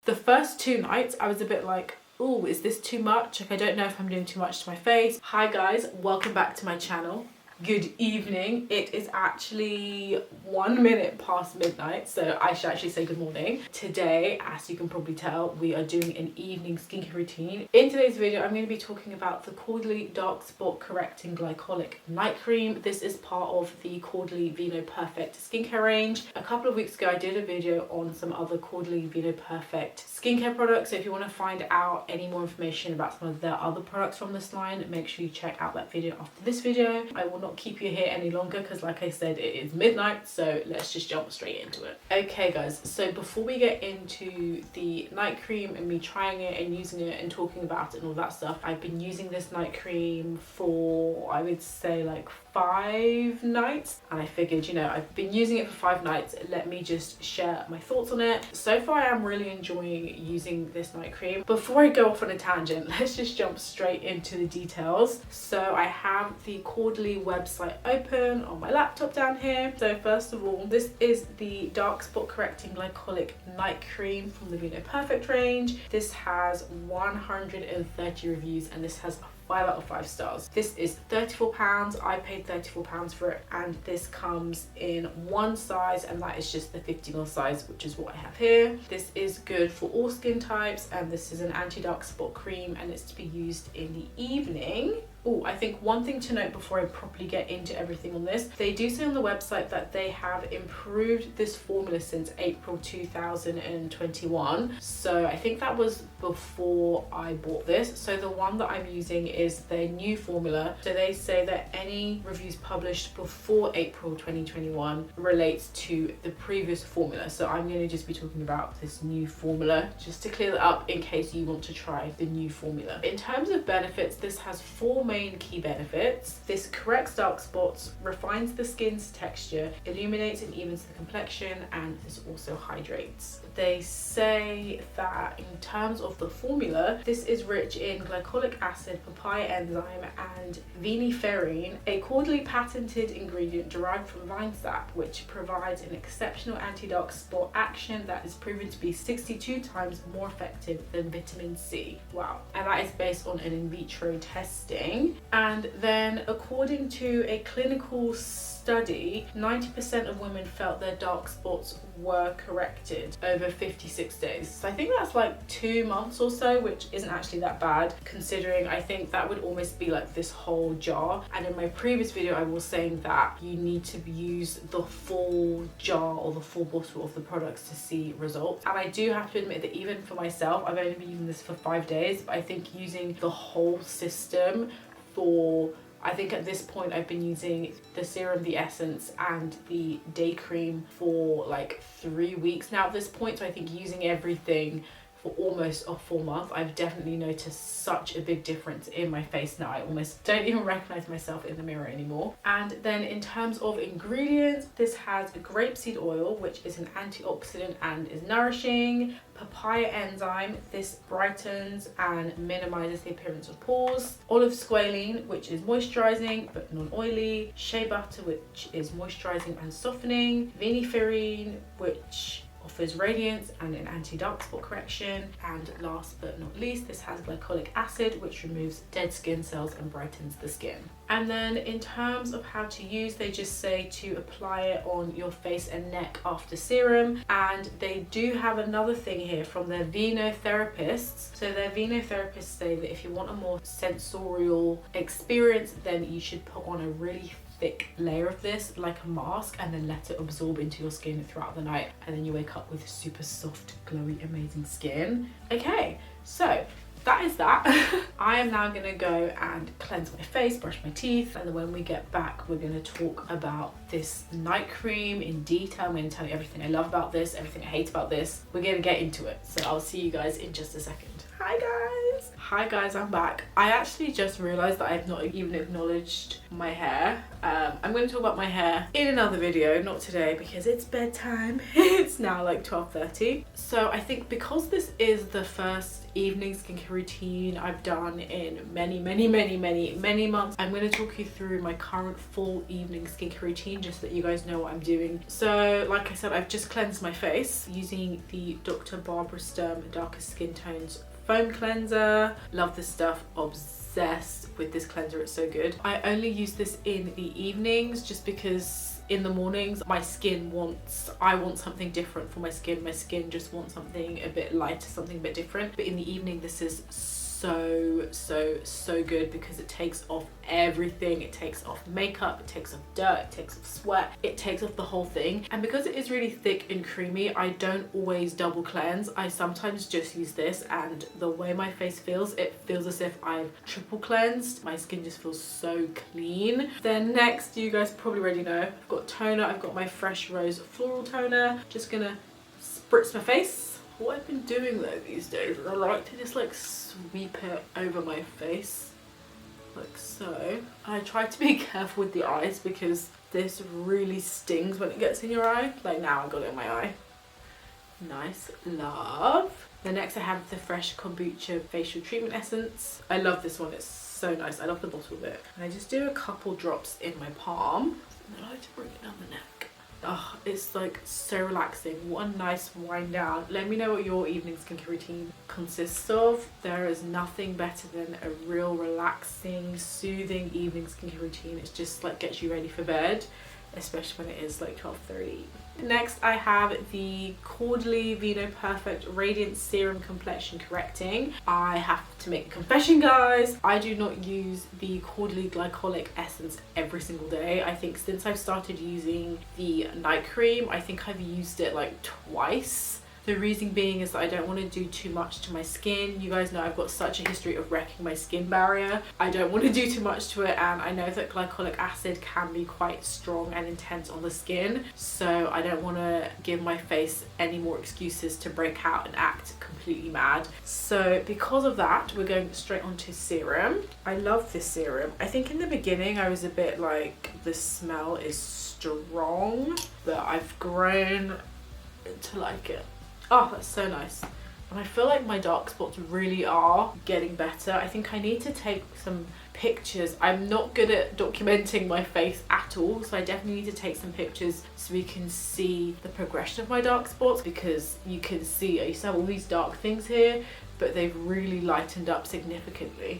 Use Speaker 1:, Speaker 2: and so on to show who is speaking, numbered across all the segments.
Speaker 1: The first 2 nights I was a bit like, oh, is this too much? Like, I don't know if I'm doing too much to my face. Hi guys, welcome back to my channel. Good evening. It is actually 1 minute past midnight, so I should actually say good morning. Today, as you can probably tell, we are doing an evening skincare routine. In today's video, I'm going to be talking about the Caudalie Dark Spot Correcting Glycolic Night Cream. This is part of the Caudalie Vinoperfect skincare range. A couple of weeks ago, I did a video on some other Caudalie Vinoperfect skincare products. So if you want to find out any more information about some of the other products from this line, make sure you check out that video after this video. I will not keep you here any longer because, like I said, it is midnight, so let's just jump straight into it. Okay guys, so before we get into the night cream and me trying it and using it and talking about it and all that stuff, I've been using this night cream for, I would say, like 5 nights, and I figured, you know, I've been using it for 5 nights, let me just share my thoughts on it. So far I am really enjoying using this night cream. Before I go off on a tangent, let's just jump straight into the details. So I have the Caudalie website open on my laptop down here. So first of all, this is the Dark Spot Correcting Glycolic Night Cream from the Vinoperfect range. This has 130 reviews and this has 5 out of 5 stars. This is £34. I paid £34 for it, and this comes in one size, and that is just the 50ml size, which is what I have here. This is good for all skin types, and this is an anti-dark spot cream, and it's to be used in the evening. Oh, I think one thing to note before I properly get into everything on this, they do say on the website that they have improved this formula since April 2021. So I think that was before I bought this. So the one that I'm using is their new formula. So they say that any reviews published before April 2021 relates to the previous formula. So I'm going to just be talking about this new formula just to clear that up in case you want to try the new formula. In terms of benefits, this has 4 main key benefits. This corrects dark spots, refines the skin's texture, illuminates and evens the complexion, and this also hydrates. They say that in terms of the formula, this is rich in glycolic acid, papaya enzyme, and viniferine, a Caudalie patented ingredient derived from vine sap, which provides an exceptional anti-dark spot action that is proven to be 62 times more effective than vitamin C. Wow. And that is based on an in vitro testing. And then according to a clinical study, 90% of women felt their dark spots were corrected over 56 days. So I think that's like 2 months or so, which isn't actually that bad considering I think that would almost be like this whole jar. And in my previous video I was saying that you need to use the full jar or the full bottle of the products to see results. And I do have to admit that even for myself, I've only been using this for 5 days, but I think using the whole system for, I think at this point I've been using the serum, the essence, and the day cream for like 3 weeks now at this point. So I think using everything for almost a full month, I've definitely noticed such a big difference in my face now. I almost don't even recognize myself in the mirror anymore. And then in terms of ingredients, this has grapeseed oil, which is an antioxidant and is nourishing, papaya enzyme, this brightens and minimizes the appearance of pores, olive squalene, which is moisturizing but non-oily, shea butter, which is moisturizing and softening, viniferine, which offers radiance and an anti-dark spot correction, and last but not least, this has glycolic acid, which removes dead skin cells and brightens the skin. And then in terms of how to use, they just say to apply it on your face and neck after serum. And they do have another thing here from their vinotherapists. So their vinotherapists say that if you want a more sensorial experience, then you should put on a really thick layer of this like a mask and then let it absorb into your skin throughout the night, and then you wake up with super soft, glowy, amazing skin. Okay, so that is that. I am now gonna go and cleanse my face, brush my teeth, and then when we get back we're gonna talk about this night cream in detail. I'm gonna tell you everything I love about this, everything I hate about this. We're gonna get into it, so I'll see you guys in just a second. Hi guys! Hi guys, I'm back. I actually just realized that I've not even acknowledged my hair. I'm going to talk about my hair in another video, not today because it's bedtime. It's now like 12:30. So I think because this is the first evening skincare routine I've done in many months, I'm going to talk you through my current full evening skincare routine just so that you guys know what I'm doing. So like I said, I've just cleansed my face using the Dr. Barbara Sturm Darkest Skin Tones foam cleanser. Love this stuff, obsessed with this cleanser, it's so good. I only use this in the evenings just because in the mornings I want something different for my skin. My skin just wants something a bit lighter, something a bit different. But in the evening this is so good because it takes off everything. It takes off makeup, it takes off dirt, it takes off sweat, it takes off the whole thing. And because it is really thick and creamy, I don't always double cleanse. I sometimes just use this, and the way my face feels, it feels as if I've triple cleansed. My skin just feels so clean. Then next, you guys probably already know, I've got toner. I've got my Fresh Rose Floral Toner. Just gonna spritz my face. What I've been doing though these days is I like to just like sweep it over my face like so. I try to be careful with the eyes because this really stings when it gets in your eye. Like now I got it in my eye. Nice, love. Then next I have the Fresh Kombucha Facial Treatment Essence. I love this one, it's so nice. I love the bottle of it. And I just do a couple drops in my palm. And then I like to bring it down the neck. Oh, it's like so relaxing. What a nice wind down. Let me know what your evening skincare routine consists of. There is nothing better than a real relaxing, soothing evening skincare routine. It's just like gets you ready for bed, especially when it is like 12:30. Next I have the Caudalie Vinoperfect Radiant Serum Complexion Correcting. I have to make a confession, guys. I do not use the Caudalie Glycolic Essence every single day. I think since I've started using the night cream, I think I've used it like twice. The reason being is that I don't want to do too much to my skin. You guys know I've got such a history of wrecking my skin barrier. I don't want to do too much to it, and I know that glycolic acid can be quite strong and intense on the skin. So I don't want to give my face any more excuses to break out and act completely mad. So because of that, we're going straight on to serum. I love this serum. I think in the beginning I was a bit like, the smell is strong, but I've grown to like it. Oh, that's so nice. And I feel like my dark spots really are getting better. I think I need to take some pictures. I'm not good at documenting my face at all, so I definitely need to take some pictures so we can see the progression of my dark spots, because you can see I used to have all these dark things here, but they've really lightened up significantly.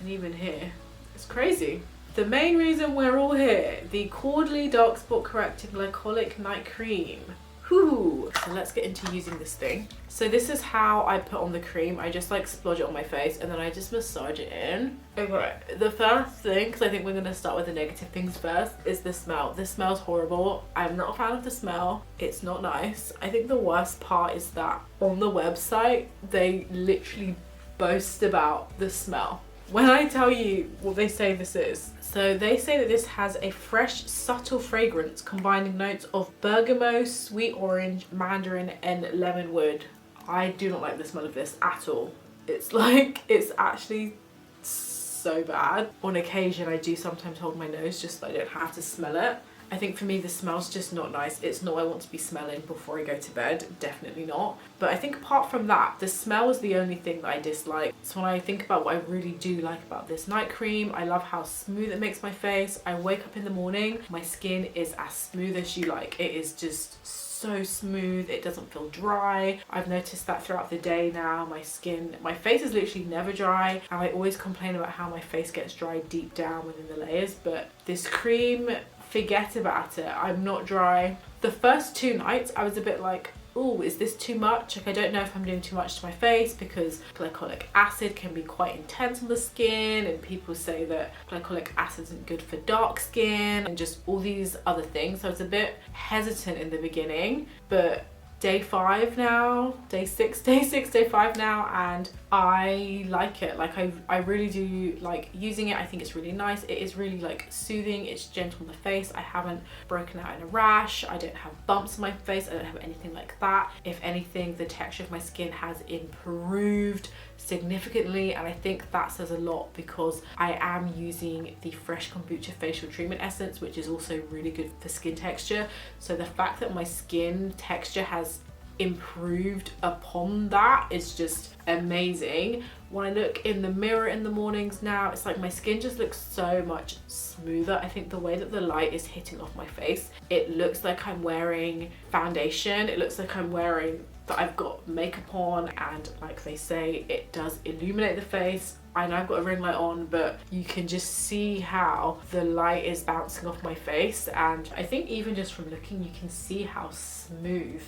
Speaker 1: And even here, it's crazy. The main reason we're all here, the Caudalie Dark Spot Correcting Glycolic Night Cream. Whew. So let's get into using this thing. So this is how I put on the cream. I just like splodge it on my face and then I just massage it in. Okay, the first thing, because I think we're going to start with the negative things first, is the smell. This smells horrible. I'm not a fan of the smell. It's not nice. I think the worst part is that on the website, they literally boast about the smell. When I tell you what they say this is, so they say that this has a fresh, subtle fragrance combining notes of bergamot, sweet orange, mandarin, and lemon wood. I do not like the smell of this at all. It's like, it's actually so bad. On occasion, I do sometimes hold my nose just so I don't have to smell it. I think for me the smell's just not nice. It's not what I want to be smelling before I go to bed, definitely not. But I think apart from that, the smell is the only thing that I dislike. So when I think about what I really do like about this night cream, I love how smooth it makes my face. I wake up in the morning, my skin is as smooth as you like. It is just so smooth, it doesn't feel dry. I've noticed that throughout the day now. My face is literally never dry, and I always complain about how my face gets dry deep down within the layers, but this cream, forget about it. I'm not dry. The first 2 nights I was a bit like, oh, is this too much? Like, I don't know if I'm doing too much to my face because glycolic acid can be quite intense on the skin, and people say that glycolic acid isn't good for dark skin and just all these other things. So I was a bit hesitant in the beginning, but day 5 now, day 6, day 5 now, and I like it. Like I really do like using it. I think it's really nice. It is really like soothing. It's gentle on the face. I haven't broken out in a rash. I don't have bumps on my face. I don't have anything like that. If anything, the texture of my skin has improved significantly, and I think that says a lot because I am using the Fresh Kombucha facial treatment essence, which is also really good for skin texture. So the fact that my skin texture has improved upon that is just amazing. When I look in the mirror in the mornings now, it's like my skin just looks so much smoother. I think the way that the light is hitting off my face, it looks like I'm wearing foundation. It looks like I'm wearing that I've got makeup on, and like they say, it does illuminate the face. I know I've got a ring light on, but you can just see how the light is bouncing off my face, and I think even just from looking you can see how smooth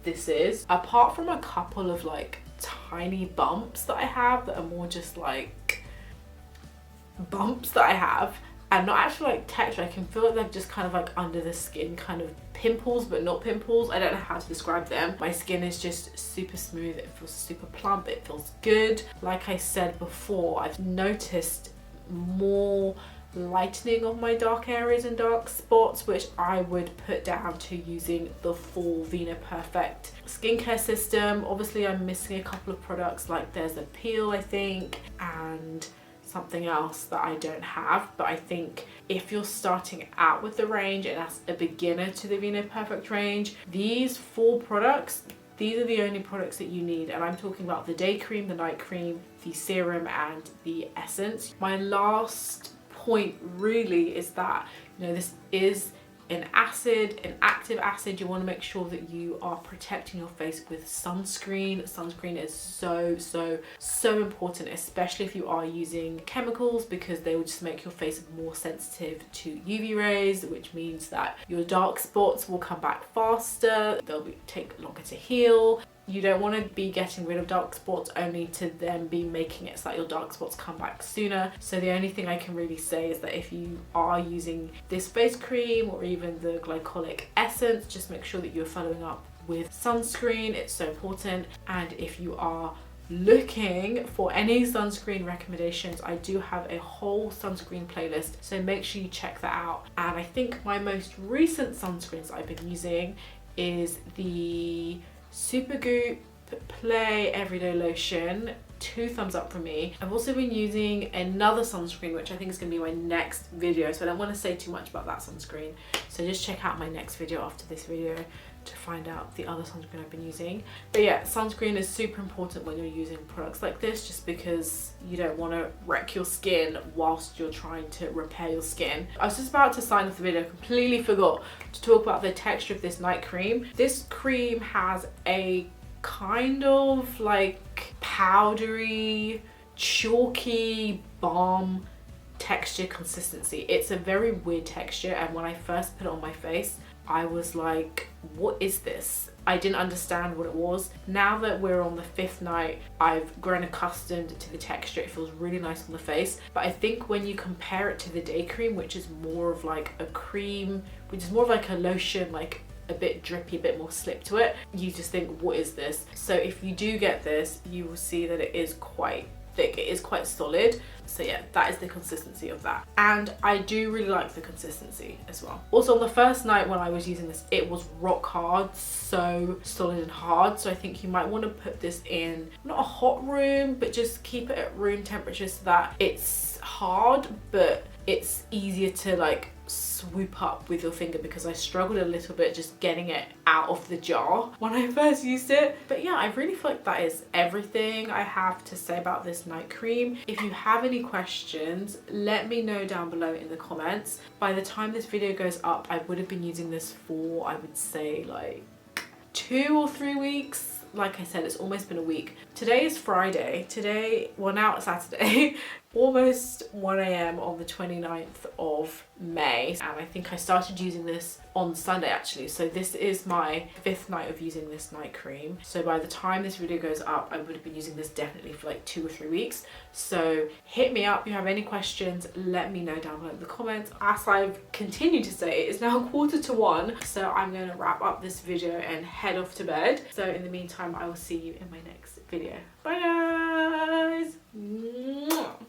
Speaker 1: this is, apart from a couple of like tiny bumps that I have that are more just like bumps that I have and not actually like texture. I can feel like they're just kind of like under the skin kind of pimples, but not pimples. I don't know how to describe them. My skin is just super smooth. It feels super plump. It feels good. Like I said before, I've noticed more lightening of my dark areas and dark spots, which I would put down to using the full Vinoperfect skincare system. Obviously I'm missing a couple of products, like there's a peel I think and something else that I don't have, but I think if you're starting out with the range and as a beginner to the Vinoperfect range, these 4 products, these are the only products that you need. And I'm talking about the day cream, the night cream, the serum and the essence. My last point really is that, you know, this is an active acid. You want to make sure that you are protecting your face with sunscreen. Sunscreen is so important, especially if you are using chemicals, because they will just make your face more sensitive to UV rays, which means that your dark spots will come back faster. They'll take longer to heal. You don't want to be getting rid of dark spots only to then be making it so that your dark spots come back sooner. So the only thing I can really say is that if you are using this face cream or even the Glycolic essence, just make sure that you're following up with sunscreen. It's so important. And if you are looking for any sunscreen recommendations, I do have a whole sunscreen playlist, so make sure you check that out. And I think my most recent sunscreens I've been using is the Supergoop Play Everyday Lotion. 2 thumbs up from me. I've also been using another sunscreen, which I think is going to be my next video, so I don't want to say too much about that sunscreen, so just check out my next video after this video to find out the other sunscreen I've been using. But yeah, sunscreen is super important when you're using products like this, just because you don't want to wreck your skin whilst you're trying to repair your skin. I was just about to sign off the video, completely forgot to talk about the texture of this night cream. This cream has a kind of like powdery, chalky balm texture consistency. It's a very weird texture, and when I first put it on my face I was like, what is this? I didn't understand what it was. Now that we're on the 5th night, I've grown accustomed to the texture. It feels really nice on the face. But I think when you compare it to the day cream, which is more of like a cream, which is more of like a lotion, like a bit drippy, a bit more slip to it, you just think, what is this? So if you do get this, you will see that it is quite thick. It is quite solid. So yeah, that is the consistency of that, and I do really like the consistency as well. Also, on the first night when I was using this, it was rock hard, so solid and hard. So I think you might want to put this in not a hot room, but just keep it at room temperature so that it's hard but it's easier to like swoop up with your finger, because I struggled a little bit just getting it out of the jar when I first used it. But yeah, I really feel like that is everything I have to say about this night cream. If you have any questions, let me know down below in the comments. By the time this video goes up, I would have been using this for, I would say, like 2 or 3 weeks. Like I said, it's almost been a week. Today is Friday. Today, well, now it's Saturday. Almost 1 AM on the 29th of May, and I think I started using this on Sunday actually. So this is my 5th night of using this night cream. So by the time this video goes up, I would have been using this definitely for like 2 or 3 weeks. So hit me up if you have any questions. Let me know down below in the comments. As I've continued to say, it is now 1:45, so I'm going to wrap up this video and head off to bed. So in the meantime, I will see you in my next video. Bye guys. guys. Mwah.